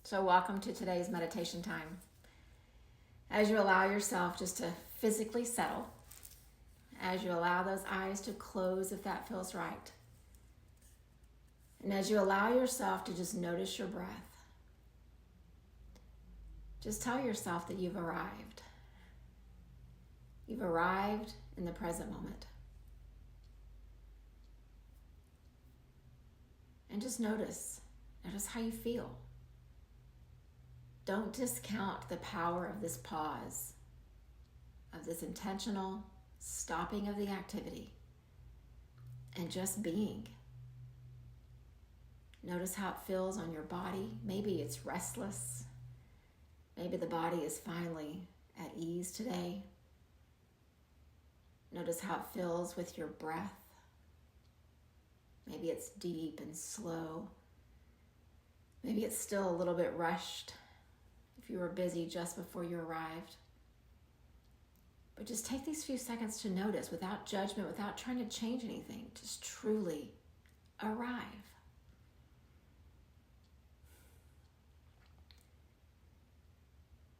So welcome to today's meditation time. As you allow yourself just to physically settle, as you allow those eyes to close if that feels right, and as you allow yourself to just notice your breath, just tell yourself that you've arrived. You've arrived in the present moment. And just notice how you feel. Don't discount the power of this pause, of this intentional stopping of the activity, and just being. Notice how it feels on your body. Maybe it's restless. Maybe the body is finally at ease today. Notice how it feels with your breath. Maybe it's deep and slow. Maybe it's still a little bit rushed if you were busy just before you arrived. But just take these few seconds to notice without judgment, without trying to change anything. Just truly arrive.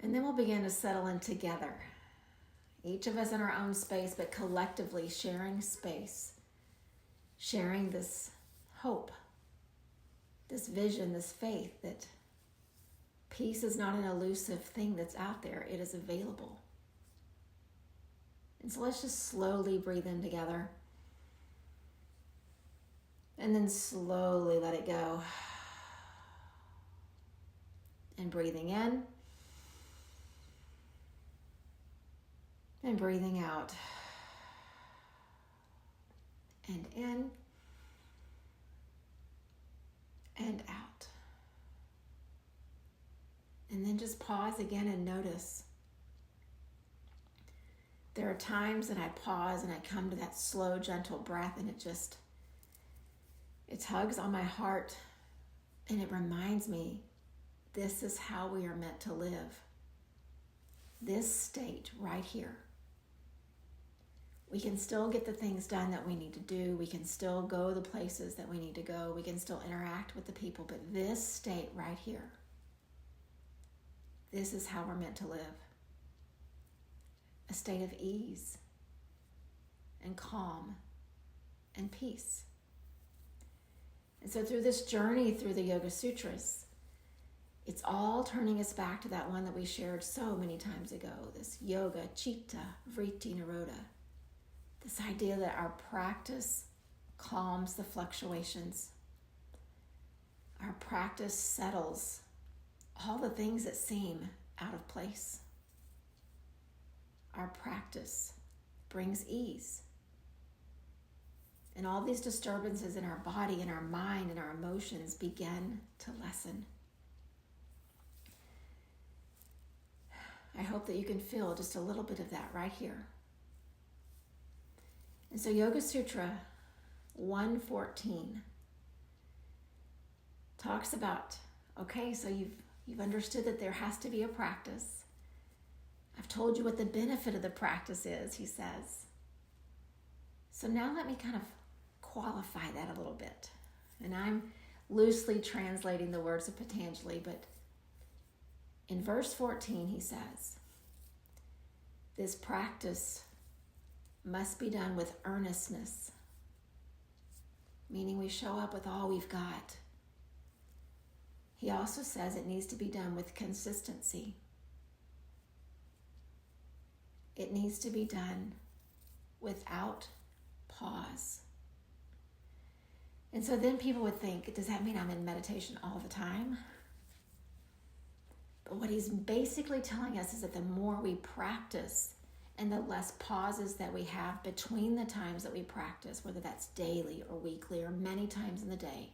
And then we'll begin to settle in together. Each of us in our own space, but collectively sharing space. Sharing this hope, this vision, this faith that peace is not an elusive thing that's out there. It is available. And so let's just slowly breathe in together. And then slowly let it go. And breathing in. And breathing out. And in. And out. And then just pause again and notice. There are times that I pause and I come to that slow, gentle breath, and it tugs on my heart, and it reminds me this is how we are meant to live. This state right here. We can still get the things done that we need to do. We can still go the places that we need to go. We can still interact with the people, but this state right here, this is how we're meant to live. A state of ease and calm and peace. And so through this journey through the Yoga Sutras, it's all turning us back to that one that we shared so many times ago, this yoga, citta, vritti, nirodha. This idea that our practice calms the fluctuations. Our practice settles all the things that seem out of place. Our practice brings ease. And all these disturbances in our body, in our mind, and our emotions begin to lessen. I hope that you can feel just a little bit of that right here. And so Yoga Sutra 114 talks about, okay, so you've understood that there has to be a practice. I've told you what the benefit of the practice is, he says. So now let me kind of qualify that a little bit. And I'm loosely translating the words of Patanjali, but in verse 14 he says, this practice must be done with earnestness, meaning we show up with all we've got. He also says it needs to be done with consistency. It needs to be done without pause. And so then people would think, does that mean I'm in meditation all the time? But what he's basically telling us is that the more we practice and the less pauses that we have between the times that we practice, whether that's daily or weekly or many times in the day,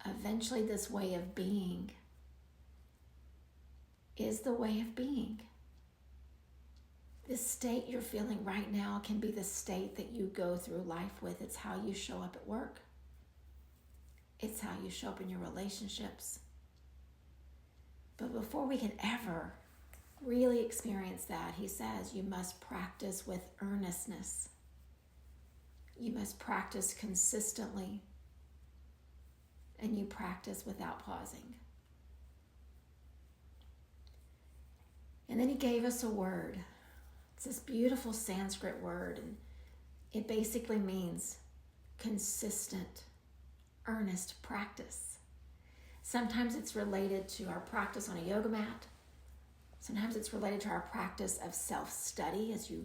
eventually this way of being is the way of being. This state you're feeling right now can be the state that you go through life with. It's how you show up at work. It's how you show up in your relationships. But before we can ever really experience that, he says you must practice with earnestness. You must practice consistently, and you practice without pausing. And then he gave us a word. It's this beautiful Sanskrit word, and it basically means consistent, earnest practice. Sometimes it's related to our practice on a yoga mat. Sometimes it's related to our practice of self-study as you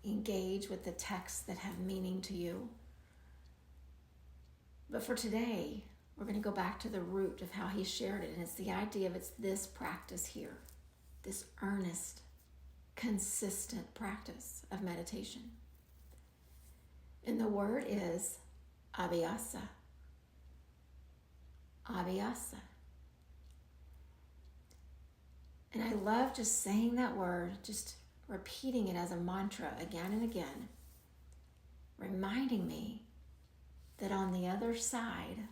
engage with the texts that have meaning to you. But for today, we're going to go back to the root of how he shared it, and it's the idea of it's this practice here, this earnest, consistent practice of meditation. And the word is ABHYASA. ABHYASA. And I love just saying that word, just repeating it as a mantra again and again, reminding me that on the other side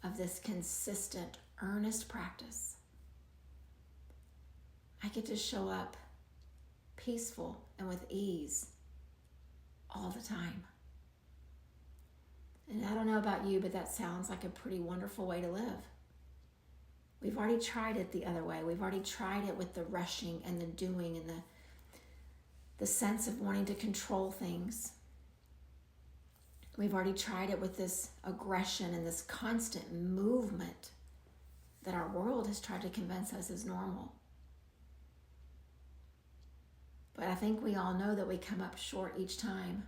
of this consistent, earnest practice, I get to show up peaceful and with ease all the time. And I don't know about you, but that sounds like a pretty wonderful way to live. We've already tried it the other way. We've already tried it with the rushing and the doing and the sense of wanting to control things. We've already tried it with this aggression and this constant movement that our world has tried to convince us is normal. But I think we all know that we come up short each time.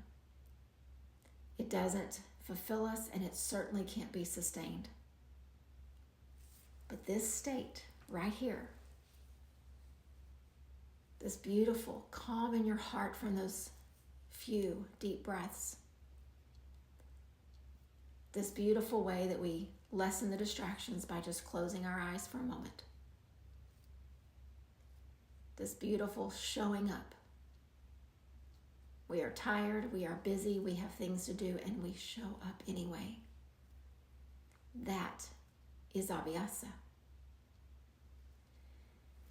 It doesn't fulfill us, and it certainly can't be sustained. But this state right here, this beautiful calm in your heart from those few deep breaths, this beautiful way that we lessen the distractions by just closing our eyes for a moment, this beautiful showing up. We are tired, we are busy, we have things to do, and we show up anyway. That is ABHYASA.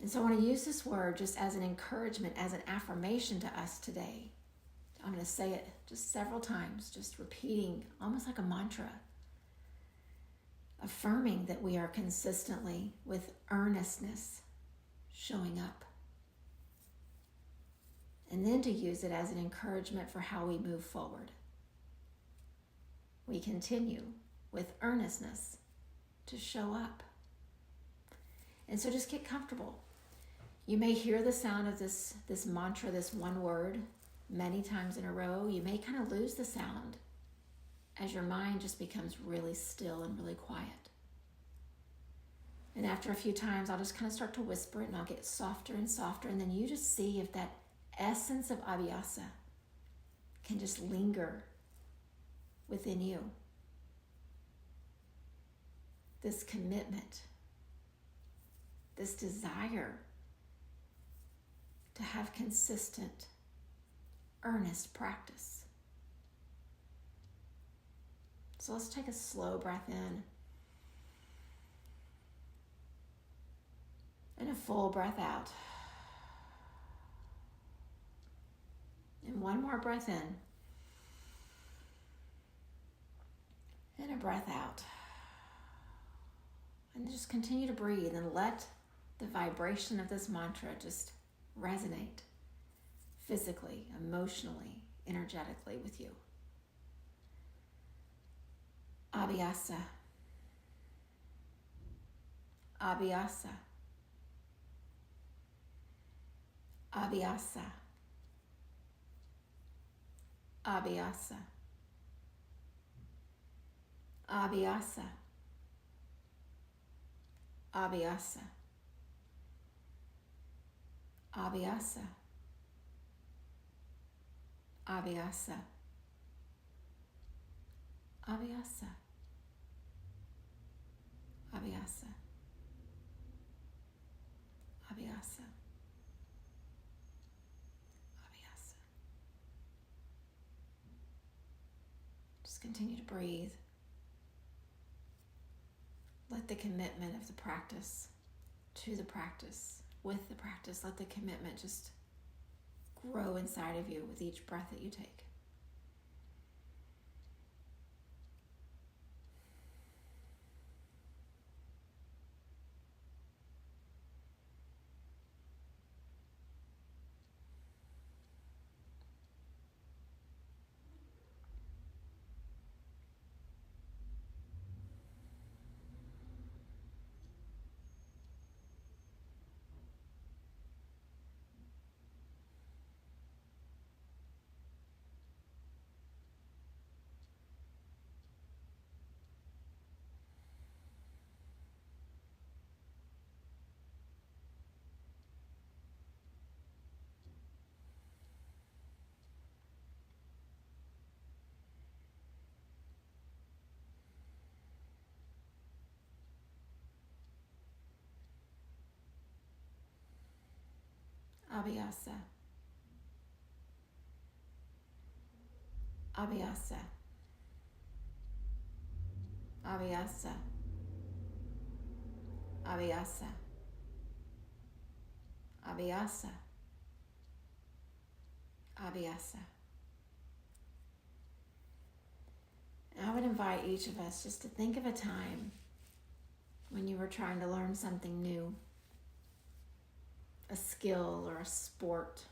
And so I want to use this word just as an encouragement, as an affirmation to us today. I'm going to say it just several times, just repeating, almost like a mantra, affirming that we are consistently, with earnestness, showing up. And then to use it as an encouragement for how we move forward. We continue with earnestness to show up. And so just get comfortable. You may hear the sound of this mantra, this one word, many times in a row. You may kind of lose the sound as your mind just becomes really still and really quiet. And after a few times, I'll just kind of start to whisper it, and I'll get softer and softer. And then you just see if that essence of ABHYASA can just linger within you. This commitment, this desire to have consistent, earnest practice. So let's take a slow breath in and a full breath out. And one more breath in and a breath out. And just continue to breathe and let the vibration of this mantra just resonate physically, emotionally, energetically with you. ABHYASA. ABHYASA. ABHYASA. ABHYASA. ABHYASA. ABHYASA. ABHYASA. ABHYASA. ABHYASA. ABHYASA. ABHYASA. ABHYASA. Just continue to breathe. Let the commitment of the practice to the practice, with the practice, let the commitment just grow inside of you with each breath that you take. ABHYASA. ABHYASA. ABHYASA. ABHYASA. ABHYASA. ABHYASA. And I would invite each of us just to think of a time when you were trying to learn something new, a skill or a sport,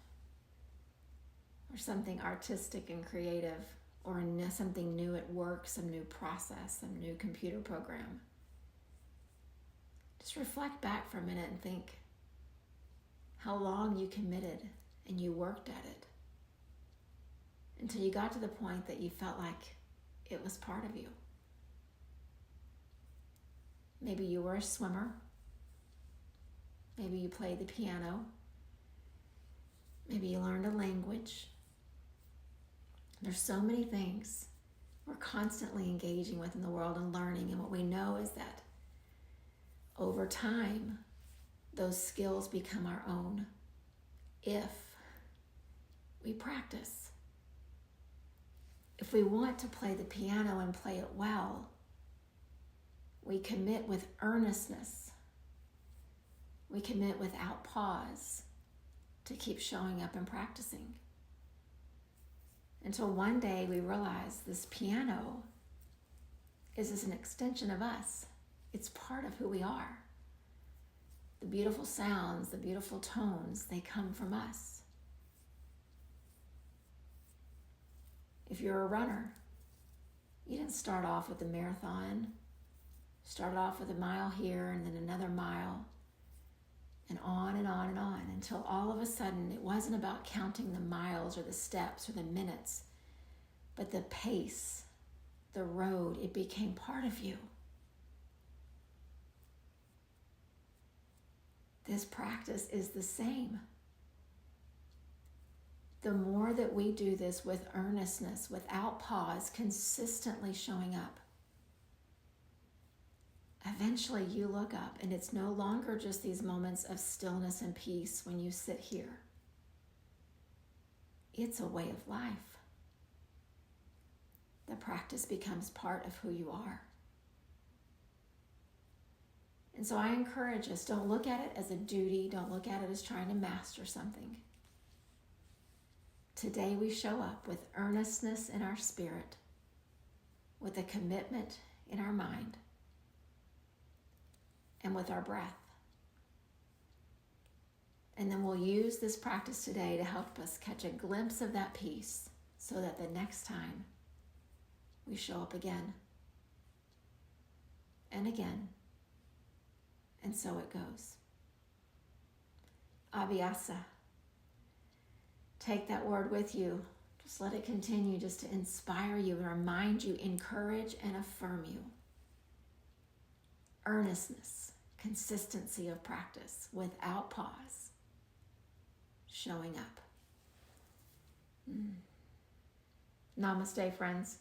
or something artistic and creative, or something new at work, some new process, some new computer program. Just reflect back for a minute and think how long you committed and you worked at it until you got to the point that you felt like it was part of you. Maybe you were a swimmer. Maybe you played the piano. Maybe you learned a language. There's so many things we're constantly engaging with in the world and learning, and what we know is that over time, those skills become our own if we practice. If we want to play the piano and play it well, we commit with earnestness. We commit without pause to keep showing up and practicing. Until one day we realize this piano is an extension of us. It's part of who we are. The beautiful sounds, the beautiful tones, they come from us. If you're a runner, you didn't start off with a marathon. Started off with a mile here and then another mile, and on and on and on, until all of a sudden it wasn't about counting the miles or the steps or the minutes, but the pace, the road, it became part of you. This practice is the same. The more that we do this with earnestness, without pause, consistently showing up, eventually you look up and it's no longer just these moments of stillness and peace when you sit here. It's a way of life. The practice becomes part of who you are. And so I encourage us, don't look at it as a duty. Don't look at it as trying to master something. Today we show up with earnestness in our spirit, with a commitment in our mind, and with our breath. And then we'll use this practice today to help us catch a glimpse of that peace so that the next time we show up again and again. And so it goes. ABHYASA. Take that word with you. Just let it continue just to inspire you and remind you, encourage and affirm you. Earnestness, consistency of practice without pause. Showing up. Namaste, friends.